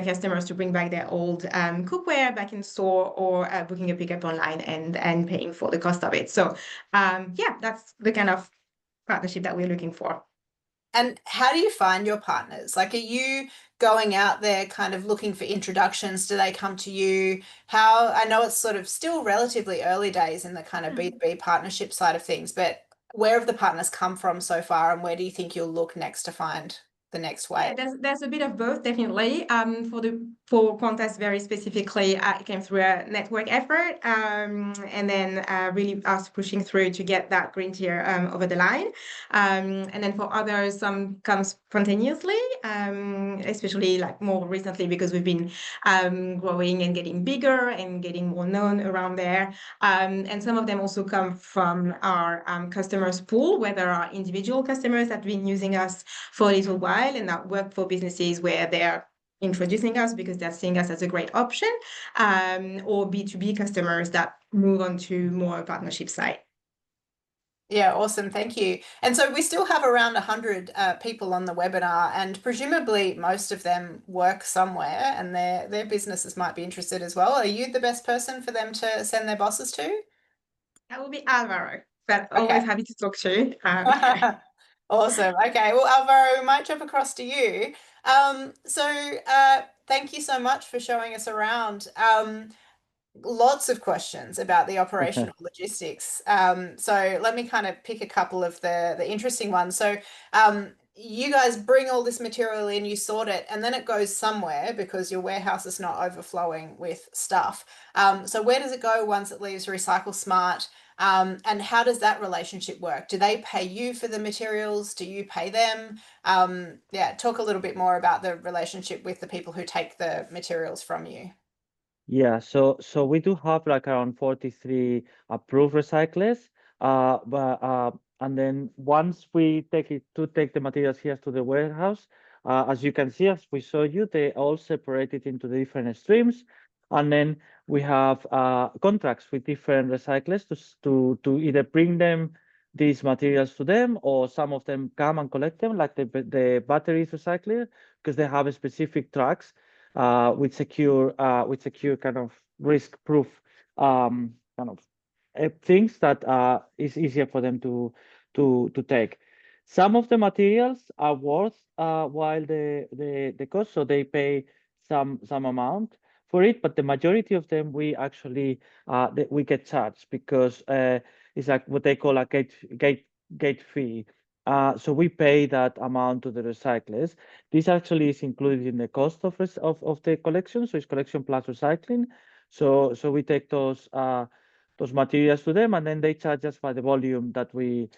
customers to bring back their old cookware back in store, or booking a pickup online and paying for the cost of it. So yeah, that's the kind of partnership that we're looking for. And how do you find your partners? Like, are you going out there kind of looking for introductions? Do they come to you? I know it's sort of still relatively early days in the kind of B2B partnership side of things, but where have the partners come from so far, and where do you think you'll look next to find the next way? Yeah, there's a bit of both, definitely. For the For Qantas very specifically, it came through a network effort, and then really us pushing through to get that green tier over the line. And then for others, some comes spontaneously, especially like more recently because we've been growing and getting bigger and getting more known around there. And some of them also come from our customers pool, where there are individual customers that have been using us for a little while and that work for businesses where they're introducing us because they're seeing us as a great option, or B2B customers that move on to more partnership side. Yeah, awesome. Thank you. And so we still have around 100 people on the webinar, and presumably most of them work somewhere and their businesses might be interested as well. Are you the best person for them to send their bosses to? That will be Alvaro, but Okay. always happy to talk to. Awesome. Okay. Well, Alvaro, we might jump across to you. Thank you so much for showing us around. Lots of questions about the operational logistics. So let me kind of pick a couple of the interesting ones. So you guys bring all this material in, you sort it, and then it goes somewhere because your warehouse is not overflowing with stuff. So where does it go once it leaves Recyclesmart? And how does that relationship work? Do they pay you for the materials? Do you pay them? Yeah, talk a little bit more about the relationship with the people who take the materials from you. Yeah, so we do have like around 43 approved recyclers, and then once we take the materials here to the warehouse, as you can see, as we show you, they all separated into the different streams, and then we have contracts with different recyclers to either bring them these materials to them, or some of them come and collect them, like the batteries recycler, because they have specific trucks with secure kind of risk-proof kind of things that is easier for them to take. Some of the materials are worth while the cost, so they pay some amount for it, but the majority of them we actually we get charged because it's like what they call a gate fee. So we pay that amount to the recyclers. This actually is included in the cost of the collection, so it's collection plus recycling. So we take those materials to them, and then they charge us by the volume that we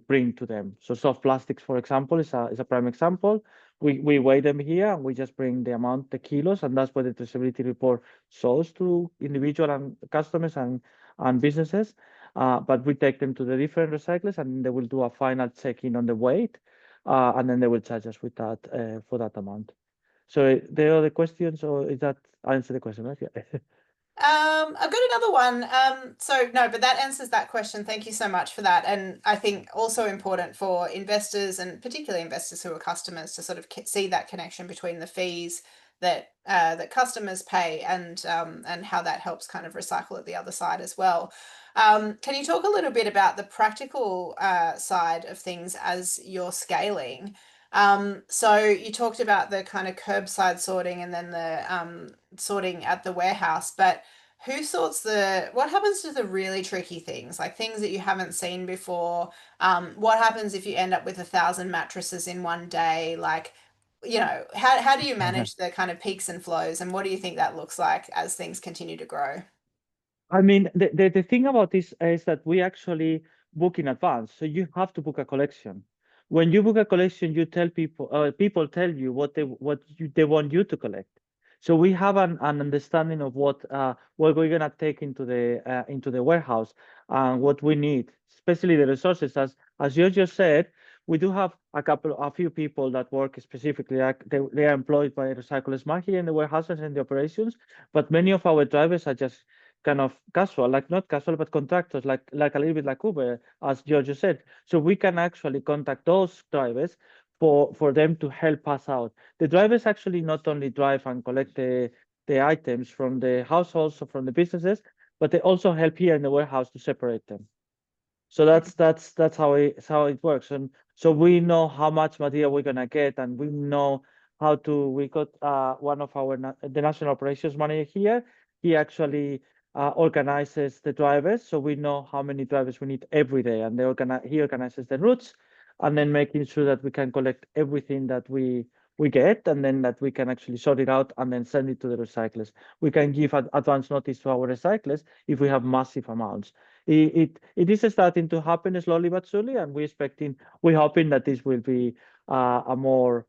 bring to them. So soft plastics, for example, is a prime example. We weigh them here and we just bring the amount, the kilos, and that's what the traceability report shows to individual and customers and businesses. But we take them to the different recyclers, and they will do a final check-in on the weight, and then they will charge us with that for that amount. So there are the questions, or is that answer the question, right? Yeah. I've got another one. So no, but that answers that question. Thank you so much for that. And I think also important for investors, and particularly investors who are customers, to sort of see that connection between the fees that customers pay and how that helps kind of recycle at the other side as well. Can you talk a little bit about the practical side of things as you're scaling? So you talked about the kind of curbside sorting and then the sorting at the warehouse, but who sorts what happens to the really tricky things, like things that you haven't seen before? What happens if you end up with 1,000 mattresses in one day? Like, how do you manage the kind of peaks and flows, and what do you think that looks like as things continue to grow? I mean, the thing about this is that we actually book in advance, so you have to book a collection. When you book a collection, you tell people, people tell you what they want you to collect. So we have an understanding of what we're gonna take into the warehouse and what we need, especially the resources. As you just said, we do have a few people that work specifically, like they are employed by Recyclesmart here in the warehouses and the operations, but many of our drivers are just kind of casual, like not casual, but contractors, like a little bit like Uber, as Giorgio said. So we can actually contact those drivers for them to help us out. The drivers actually not only drive and collect the items from the households or from the businesses, but they also help here in the warehouse to separate them. So that's how it works. And so we know how much material we're gonna get, and we know how to. We got one of the national operations manager here. He actually organizes the drivers, so we know how many drivers we need every day, and he organizes the routes, and then making sure that we can collect everything that we we get, and then that we can actually sort it out and then send it to the recyclers. We can give advance notice to our recyclers if we have massive amounts. It is starting to happen slowly but surely, and we're hoping that this will be a more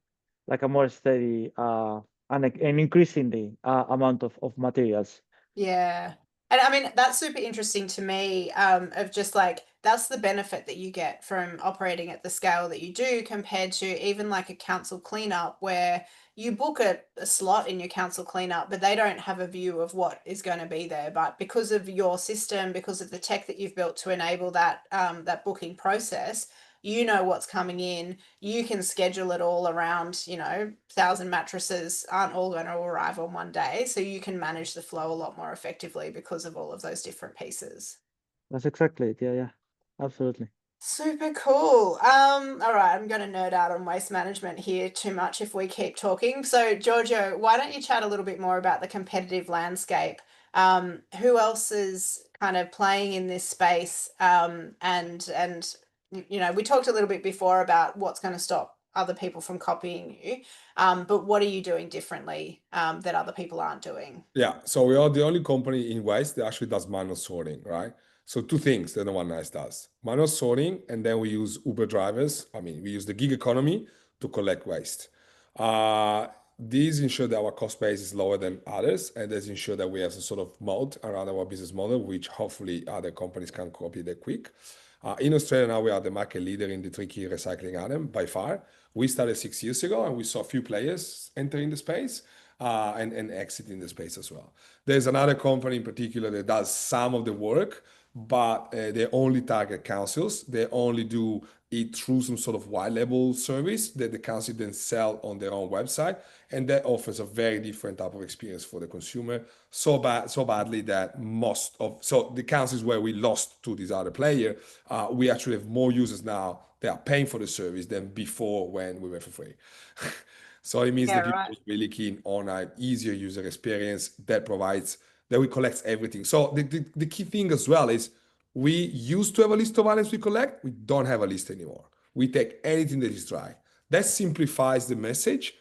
steady and increasing the amount of materials. Yeah. And I mean, that's super interesting to me, of just like, that's the benefit that you get from operating at the scale that you do compared to even like a council cleanup where you book a slot in your council cleanup, but they don't have a view of what is going to be there. But because of your system, because of the tech that you've built to enable that, that booking process, you know what's coming in, you can schedule it all around, 1,000 mattresses aren't all going to arrive on one day. So you can manage the flow a lot more effectively because of all of those different pieces. That's exactly it. Yeah, absolutely. Super cool. All right, I'm going to nerd out on waste management here too much if we keep talking. So Giorgio, why don't you chat a little bit more about the competitive landscape? Who else is kind of playing in this space? And we talked a little bit before about what's going to stop other people from copying you. But what are you doing differently that other people aren't doing? Yeah, so we are the only company in waste that actually does manual sorting, right? So two things that no one else does. Manual sorting, and then we use Uber drivers. I mean, we use the gig economy to collect waste. These ensure that our cost base is lower than others, and this ensure that we have some sort of moat around our business model, which hopefully other companies can copy that quick. In Australia now, we are the market leader in the tricky recycling item by far. We started 6 years ago, and we saw a few players entering the space and exiting the space as well. There's another company in particular that does some of the work, but they only target councils. They only do it through some sort of white label service that the council then sell on their own website, and that offers a very different type of experience for the consumer. So badly that so the councils where we lost to this other player, we actually have more users now that are paying for the service than before when we were for free. So it means Yeah, that people right. are really keen on an easier user experience that we collect everything. So the key thing as well is we used to have a list of items we collect. We don't have a list anymore. We take anything that is dry. That simplifies the message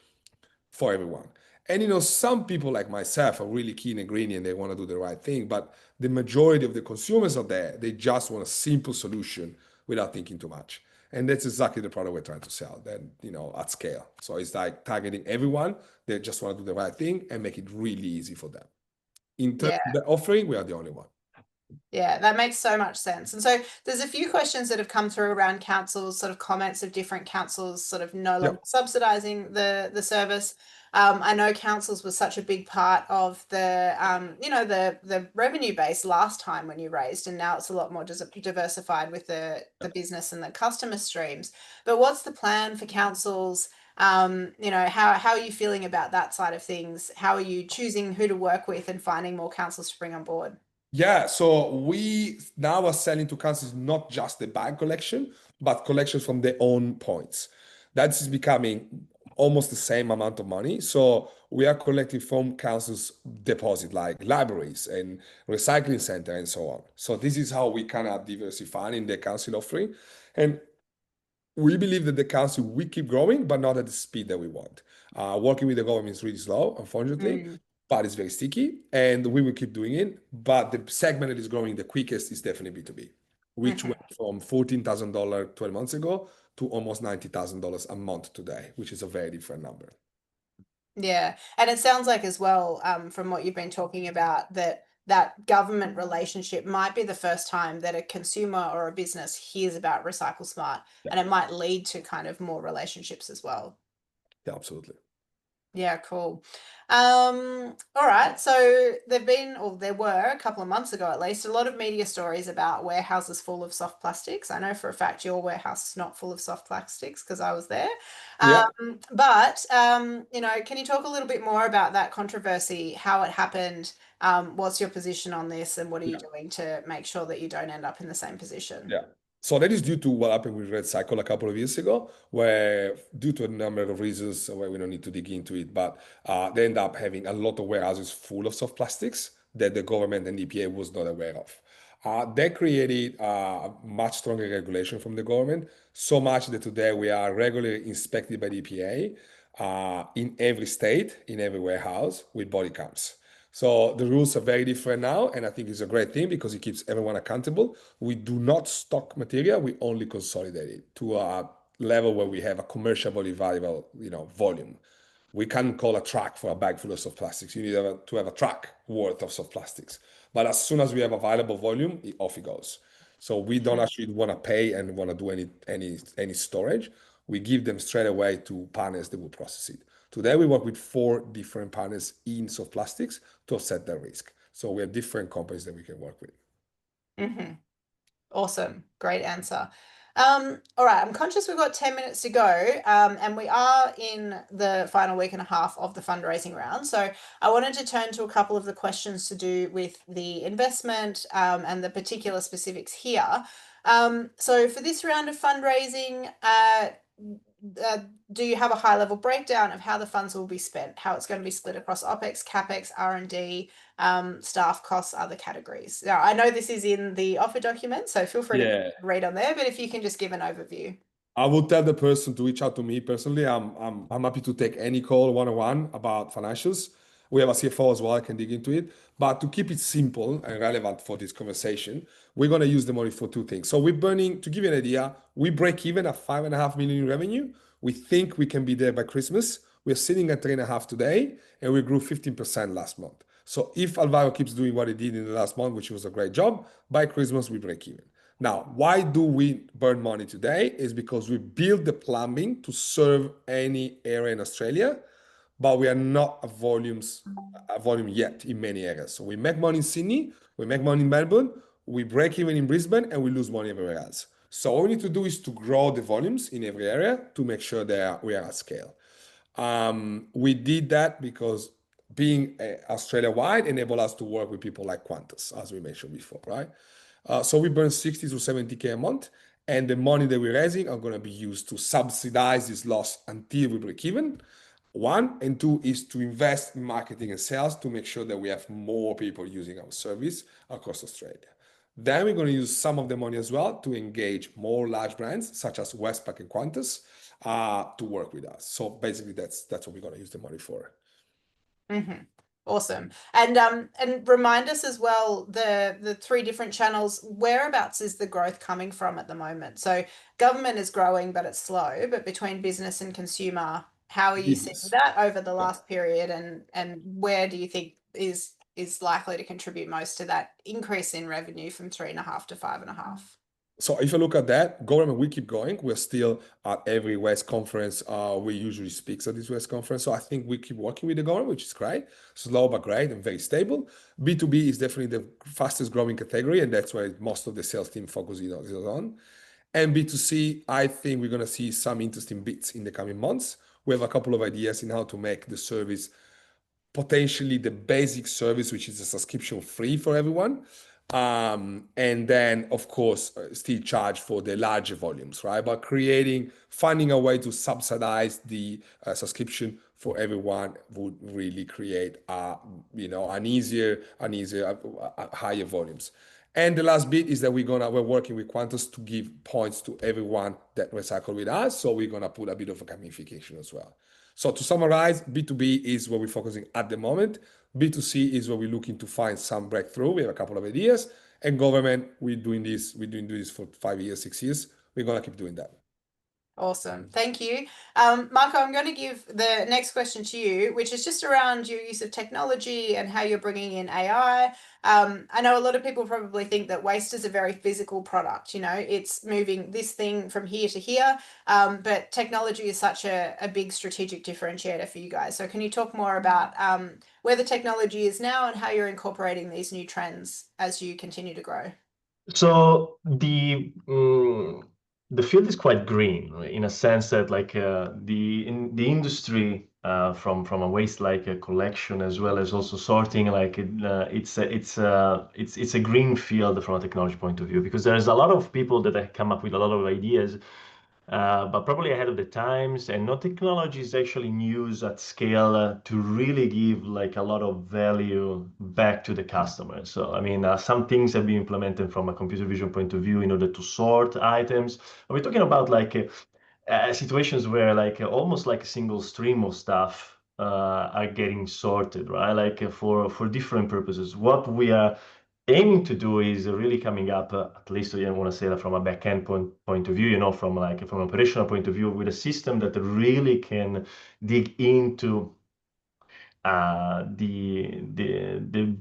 for everyone. And some people like myself are really keen and greedy and they want to do the right thing, but the majority of the consumers are there. They just want a simple solution without thinking too much. And that's exactly the product we're trying to sell, then, at scale. So it's like targeting everyone. They just want to do the right thing and make it really easy for them. In terms of the offering, we are the only one. Yeah, that makes so much sense. And so there's a few questions that have come through around councils, sort of comments of different councils sort of no longer subsidizing the service. I know councils was such a big part of the the revenue base last time when you raised, and now it's a lot more diversified with the business and the customer streams. But what's the plan for councils? How are you feeling about that side of things? How are you choosing who to work with and finding more councils to bring on board? Yeah, so we now are selling to councils not just the bag collection, but collections from their own points. That is becoming almost the same amount of money. So we are collecting from councils' deposit, like libraries and recycling center and so on. So this is how we kind of diversify in the council offering. And we believe that the council will keep growing, but not at the speed that we want. Working with the government is really slow, unfortunately, but it's very sticky, and we will keep doing it. But the segment that is growing the quickest is definitely B2B, which went from $14,000 12 months ago to almost $90,000 a month today, which is a very different number. Yeah, and it sounds like as well, from what you've been talking about, that government relationship might be the first time that a consumer or a business hears about Recyclesmart, and it might lead to kind of more relationships as well. Yeah, absolutely. Yeah, cool. All right. So there were a couple of months ago at least, a lot of media stories about warehouses full of soft plastics. I know for a fact your warehouse is not full of soft plastics because I was there. Yeah. But can you talk a little bit more about that controversy, how it happened? What's your position on this, and what are you doing to make sure that you don't end up in the same position? Yeah. So that is due to what happened with Recycle a couple of years ago, where due to a number of reasons where we don't need to dig into it, but they end up having a lot of warehouses full of soft plastics that the government and EPA was not aware of. They created a much stronger regulation from the government, so much that today we are regularly inspected by the EPA. in every state, in every warehouse with body cams. So the rules are very different now, and I think it's a great thing because it keeps everyone accountable. We do not stock material; we only consolidate it to a level where we have a commercially valuable, volume. We can't call a truck for a bag full of soft plastics. You need to have a truck worth of soft plastics. But as soon as we have a valuable volume, off it goes. So we don't actually want to pay and want to do any storage. We give them straight away to partners that will process it. Today we work with 4 different partners in soft plastics to offset their risk. So we have different companies that we can work with. Mm-hmm. Awesome. Great answer. All right, I'm conscious we've got 10 minutes to go, and we are in the final week and a half of the fundraising round. So I wanted to turn to a couple of the questions to do with the investment and the particular specifics here. So for this round of fundraising, do you have a high-level breakdown of how the funds will be spent, how it's going to be split across OPEX, CAPEX, R&D, staff costs, other categories? Now, I know this is in the offer document, so feel free to read on there, but if you can just give an overview. I will tell the person to reach out to me personally. I'm happy to take any call one-on-one about financials. We have a CFO as well, I can dig into it. But to keep it simple and relevant for this conversation, we're going to use the money for 2 things. So we're burning, to give you an idea, we break even at 5.5 million in revenue. We think we can be there by Christmas. We're sitting at 3.5 today, and we grew 15% last month. So if Alvaro keeps doing what he did in the last month, which was a great job, by Christmas we break even. Now, why do we burn money today? Is because we build the plumbing to serve any area in Australia, but we are not a volume yet in many areas. So we make money in Sydney, we make money in Melbourne, we break even in Brisbane, and we lose money everywhere else. So all we need to do is to grow the volumes in every area to make sure that we are at scale. We did that because being Australia-wide enabled us to work with people like Qantas, as we mentioned before, right? So we burn 60 to 70K a month, and the money that we're raising are going to be used to subsidize this loss until we break even. 1, and 2 is to invest in marketing and sales to make sure that we have more people using our service across Australia. Then we're going to use some of the money as well to engage more large brands such as Westpac and Qantas to work with us. So basically, that's what we're going to use the money for. Mm-hmm. Awesome. And remind us as well, the 3 different channels, whereabouts is the growth coming from at the moment? So government is growing, but it's slow. But between business and consumer, how are you seeing that over the last period, and where do you think is likely to contribute most to that increase in revenue from 3.5 to 5.5? So if you look at that, government, we keep going. We're still at every West conference. We usually speak at this West conference. So I think we keep working with the government, which is great. Slow but great and very stable. B2B is definitely the fastest growing category, and that's where most of the sales team focuses on. And B2C, I think we're going to see some interesting bits in the coming months. We have a couple of ideas in how to make the service potentially the basic service, which is a subscription free for everyone. And then, of course, still charge for the larger volumes, right? But finding a way to subsidize the subscription for everyone would really create, an easier, higher volumes. And the last bit is that we're working with Qantas to give points to everyone that recycle with us. So we're gonna put a bit of a gamification as well. So to summarize, B2B is where we're focusing at the moment. B2C is where we're looking to find some breakthrough. We have a couple of ideas. And government, we're doing this for 5 years, 6 years. We're gonna keep doing that. Awesome. Thank you. Marco, I'm going to give the next question to you, which is just around your use of technology and how you're bringing in AI. I know a lot of people probably think that waste is a very physical product. It's moving this thing from here to here, but technology is such a big strategic differentiator for you guys. So can you talk more about where the technology is now and how you're incorporating these new trends as you continue to grow? So the field is quite green in a sense that the industry from a waste collection as well as also sorting it's a green field from a technology point of view, because there's a lot of people that have come up with a lot of ideas, but probably ahead of the times, and no technology is actually used at scale to really give a lot of value back to the customer. So I mean, some things have been implemented from a computer vision point of view in order to sort items. We're talking about situations where like almost like a single stream of stuff are getting sorted, right? Like for different purposes. What we are aiming to do is really coming up, at least I want to say that from a back-end point of view, you know, from an operational point of view, with a system that really can dig into the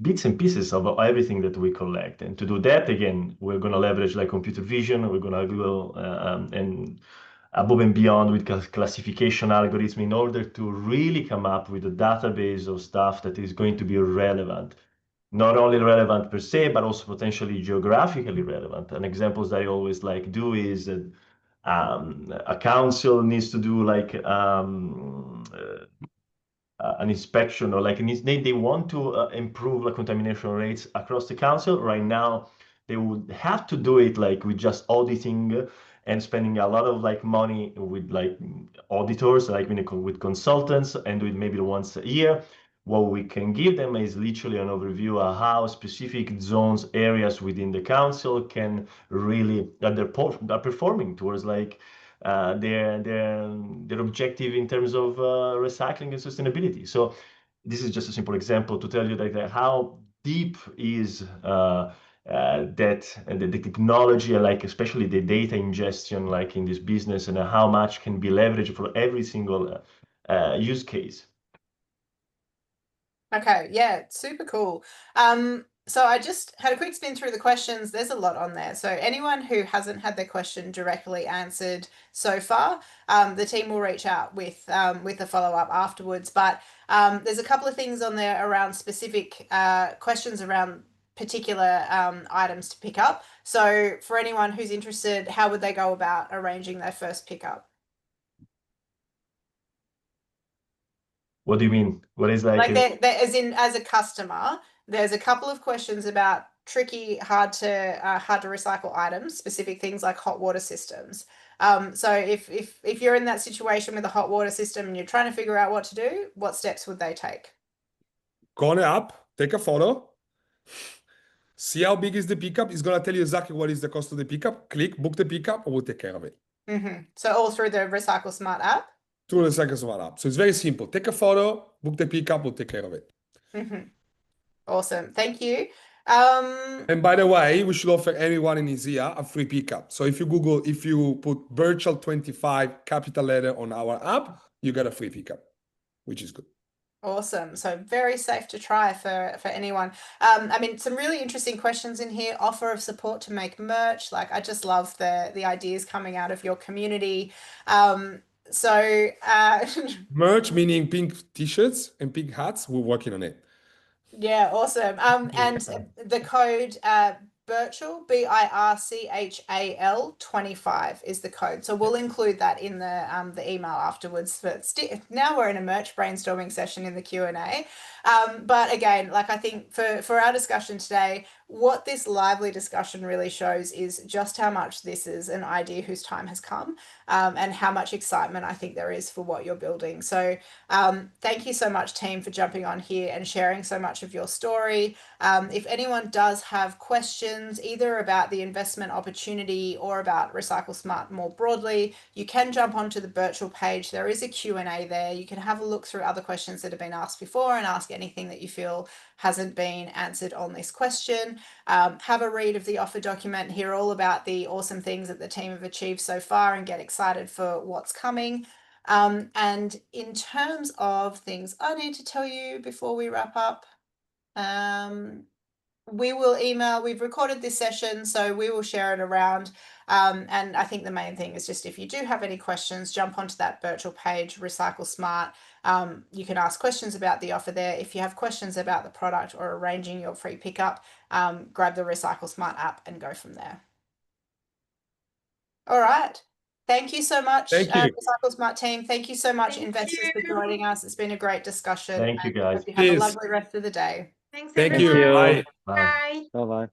bits and pieces of everything that we collect. And to do that, again, we're going to leverage like computer vision. We're going to go and above and beyond with classification algorithm in order to really come up with a database of stuff that is going to be relevant. Not only relevant per se, but also potentially geographically relevant. And examples that I always like do is that a council needs to do like an inspection, or like they want to improve the contamination rates across the council. Right now, they would have to do it like with just auditing and spending a lot of like money with like auditors, like with consultants, and with maybe once a year. What we can give them is literally an overview of how specific zones, areas within the council can really are performing towards like their objective in terms of recycling and sustainability. So this is just a simple example to tell you that how deep is that the technology, like especially the data ingestion, like in this business, and how much can be leveraged for every single use case. Okay, yeah, super cool. So I just had a quick spin through the questions. There's a lot on there. So anyone who hasn't had their question directly answered so far, the team will reach out with a follow-up afterwards. But there's a couple of things on there around specific questions around particular items to pick up. So for anyone who's interested, how would they go about arranging their first pickup? What do you mean? What is like as in as a customer, there's a couple of questions about tricky, hard to recycle items, specific things like hot water systems. So if you're in that situation with a hot water system and you're trying to figure out what to do, what steps would they take? Go on the app, take a photo, see how big is the pickup. It's gonna tell you exactly what is the cost of the pickup. Click, book the pickup, and we'll take care of it. So all through the Recyclesmart app? Through the Recyclesmart app. So it's very simple. Take a photo, book the pickup, we'll take care of it. Awesome. Thank you. And by the way, we should offer anyone in Isia a free pickup. So if you put Birchal 25 capital letter on our app, you get a free pickup, which is good. Awesome. So very safe to try for anyone. I mean, some really interesting questions in here. Offer of support to make merch. Like, I just love the ideas coming out of your community. Merch meaning pink t-shirts and pink hats. We're working on it. Yeah, awesome. And the code Birchal, BIRCHAL 25 is the code. So we'll include that in the email afterwards. But now we're in a merch brainstorming session in the Q&A. But again, like I think for our discussion today, what this lively discussion really shows is just how much this is an idea whose time has come, and how much excitement I think there is for what you're building. So thank you so much, team, for jumping on here and sharing so much of your story. If anyone does have questions, either about the investment opportunity or about Recyclesmart more broadly, you can jump onto the Birchal page. There is a Q&A there. You can have a look through other questions that have been asked before and ask anything that you feel hasn't been answered on this question. Have a read of the offer document, hear all about the awesome things that the team have achieved so far, and get excited for what's coming. And in terms of things I need to tell you before we wrap up, we will email, we've recorded this session, so we will share it around. And I think the main thing is just, if you do have any questions, jump onto that Birchal page, Recyclesmart. You can ask questions about the offer there. If you have questions about the product or arranging your free pickup, grab the Recyclesmart app and go from there. All right. Thank you so much, Recyclesmart team. Thank you so much, investors, for joining us. It's been a great discussion. Thank you, guys. Hope you have a lovely rest of the day. Thanks, Thank everyone. you. Bye. Bye. Bye-bye.